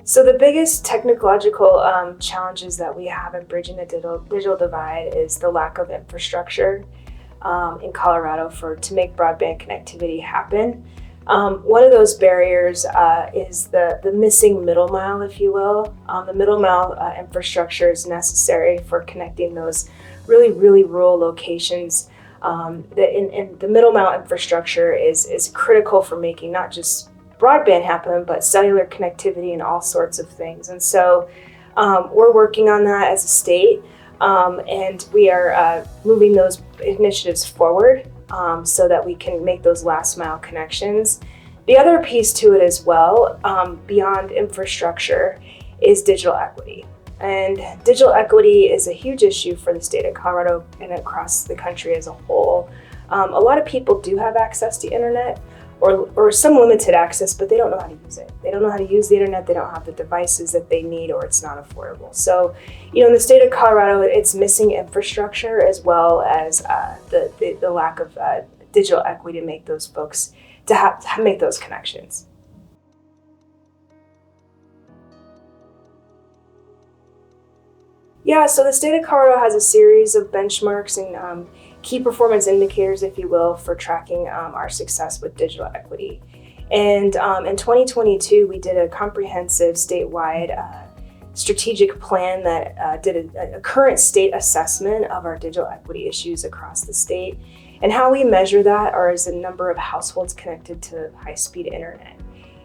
So the biggest technological challenges that we have in bridging the digital divide is the lack of infrastructure in Colorado to make broadband connectivity happen. One of those barriers is the missing middle mile, if you will. The middle mile infrastructure is necessary for connecting those really rural locations. The middle mile infrastructure is critical for making not just broadband happen, but cellular connectivity and all sorts of things. And so we're working on that as a state, and we are moving those initiatives forward so that we can make those last mile connections. The other piece to it as well, beyond infrastructure, is digital equity. And digital equity is a huge issue for the state of Colorado and across the country as a whole. A lot of people do have access to internet, or some limited access, but they don't know how to use it. They don't know how to use the internet, they don't have the devices that they need, or it's not affordable. So, in the state of Colorado, it's missing infrastructure as well as the lack of digital equity to make those folks, to make those connections. Yeah, so the state of Colorado has a series of benchmarks and key performance indicators, if you will, for tracking our success with digital equity. And in 2022, we did a comprehensive statewide strategic plan that did a current state assessment of our digital equity issues across the state. And how we measure that is the number of households connected to high-speed internet.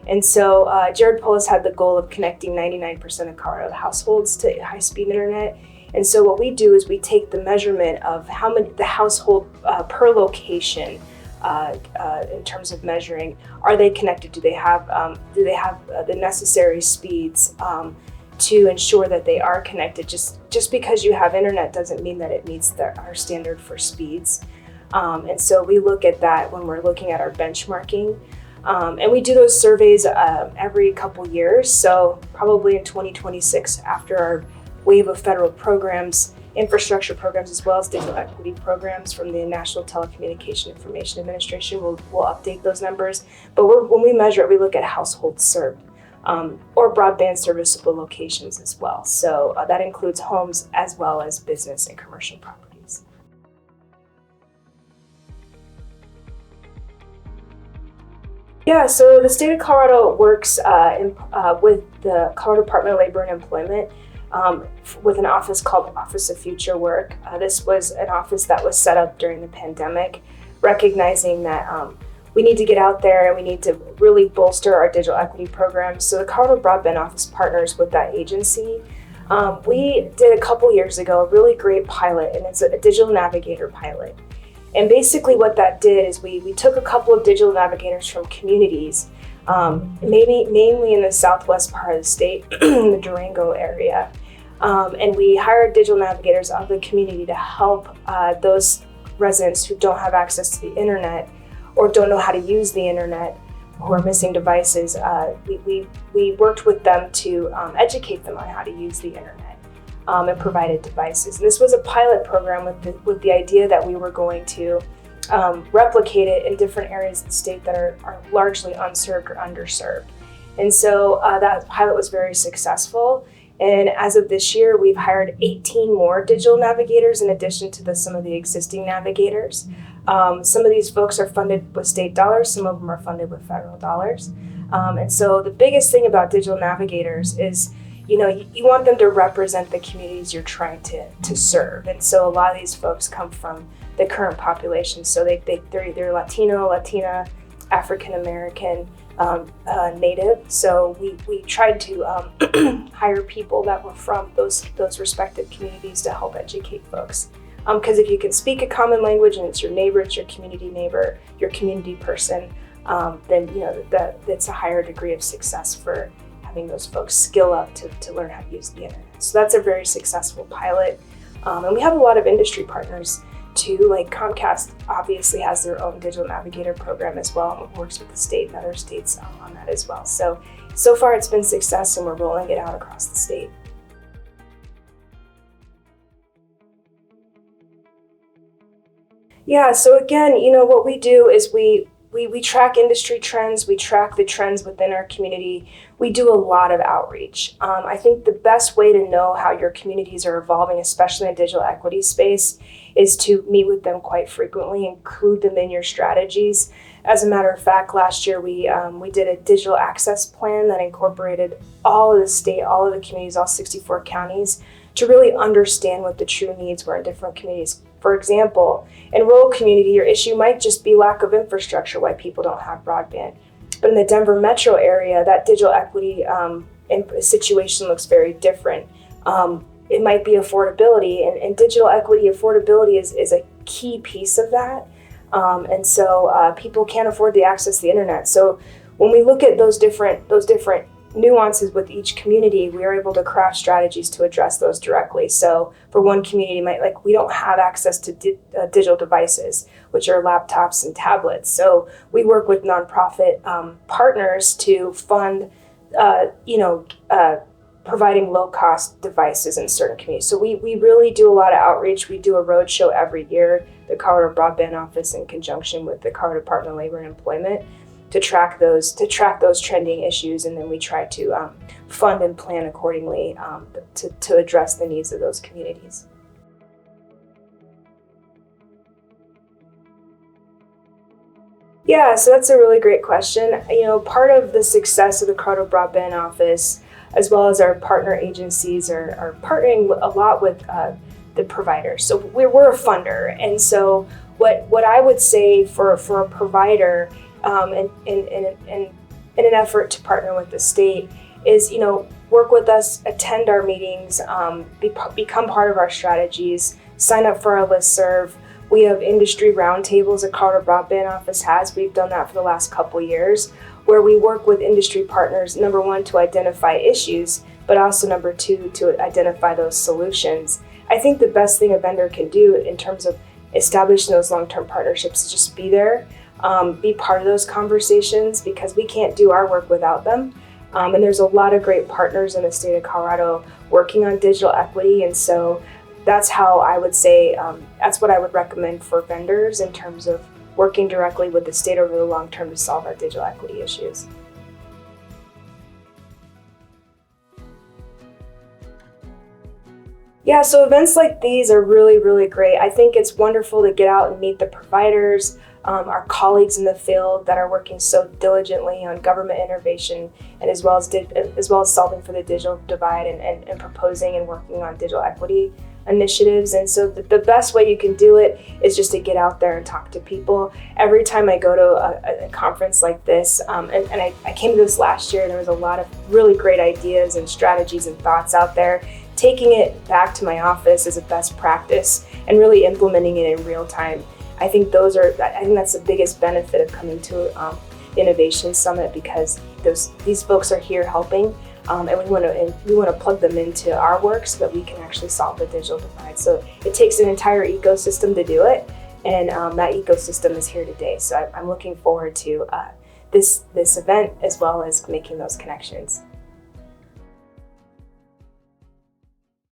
And so Jared Polis had the goal of connecting 99% of Colorado households to high-speed internet. And so what we do is we take the measurement of how many the household per location in terms of measuring, are they connected? Do they have the necessary speeds to ensure that they are connected? Just because you have internet doesn't mean that it meets our standard for speeds. And so we look at that when we're looking at our benchmarking. And we do those surveys every couple years. So probably in 2026, after our wave of federal programs, infrastructure programs, as well as digital equity programs from the National Telecommunication Information Administration, we'll update those numbers. But when we measure it, we look at households served or broadband serviceable locations as well. So that includes homes as well as business and commercial properties. Yeah, so the state of Colorado works with the Colorado Department of Labor and Employment with an office called Office of Future Work. This was an office that was set up during the pandemic, recognizing that we need to get out there and we need to really bolster our digital equity programs. So the Colorado Broadband Office partners with that agency. We did a couple years ago a really great pilot, and it's a Digital Navigator pilot. And basically what that did is we took a couple of digital navigators from communities, mainly in the southwest part of the state, in the Durango area. And we hired digital navigators out of the community to help those residents who don't have access to the internet or don't know how to use the internet, who are missing devices. We worked with them to educate them on how to use the internet. And provided devices. And this was a pilot program with the idea that we were going to replicate it in different areas of the state that are largely unserved or underserved. And so that pilot was very successful. And as of this year, we've hired 18 more digital navigators in addition to some of the existing navigators. Some of these folks are funded with state dollars, some of them are funded with federal dollars. And so the biggest thing about digital navigators is you want them to represent the communities you're trying to serve. And so a lot of these folks come from the current population. So they're either Latino, Latina, African American, Native. So we tried to hire people that were from those respective communities to help educate folks. Because if you can speak a common language and it's your neighbor, it's your community neighbor, your community person, then that's a higher degree of success for having those folks skill up to learn how to use the internet. So that's a very successful pilot. And we have a lot of industry partners too, like Comcast obviously has their own digital navigator program as well and works with the state and other states on that as well. So far it's been success and we're rolling it out across the state. Yeah, so again, what we do is we we track industry trends, we track the trends within our community. We do a lot of outreach. I think the best way to know how your communities are evolving, especially in the digital equity space, is to meet with them quite frequently, include them in your strategies. As a matter of fact, last year we did a digital access plan that incorporated all of the state, all of the communities, all 64 counties, to really understand what the true needs were in different communities. For example, in rural community, your issue might just be lack of infrastructure, why people don't have broadband. But in the Denver metro area, that digital equity situation looks very different. It might be affordability, and digital equity affordability is a key piece of that. And so people can't afford the access to the internet. So when we look at those different nuances with each community, we are able to craft strategies to address those directly. So for one community, we don't have access to digital devices, which are laptops and tablets. So we work with nonprofit partners to fund, providing low-cost devices in certain communities. So we really do a lot of outreach. We do a roadshow every year, the Colorado Broadband Office, in conjunction with the Colorado Department of Labor and Employment, to track those trending issues, and then we try to fund and plan accordingly to address the needs of those communities. Yeah, so that's a really great question. Part of the success of the Colorado Broadband Office, as well as our partner agencies, are partnering a lot with the providers. So we're a funder, and so what I would say for a provider, in an effort to partner with the state, is work with us, attend our meetings, become part of our strategies, sign up for our listserv. We have industry roundtables that Colorado Broadband Office has. We've done that for the last couple years, where we work with industry partners, number one, to identify issues, but also number two, to identify those solutions. I think the best thing a vendor can do in terms of establishing those long-term partnerships is just be there, be part of those conversations, because we can't do our work without them. And there's a lot of great partners in the state of Colorado working on digital equity. And so that's how I would say, that's what I would recommend for vendors in terms of working directly with the state over the long term to solve our digital equity issues. Yeah, so events like these are really, really great. I think it's wonderful to get out and meet the providers, our colleagues in the field that are working so diligently on government innovation, and as well as solving for the digital divide and proposing and working on digital equity initiatives. And so the best way you can do it is just to get out there and talk to people. Every time I go to a conference like this, and I came to this last year, there was a lot of really great ideas and strategies and thoughts out there. Taking it back to my office as a best practice and really implementing it in real time. I think that's the biggest benefit of coming to the Innovation Summit, because these folks are here helping, and we want to plug them into our work so that we can actually solve the digital divide. So it takes an entire ecosystem to do it, and that ecosystem is here today. So I'm looking forward to this event, as well as making those connections.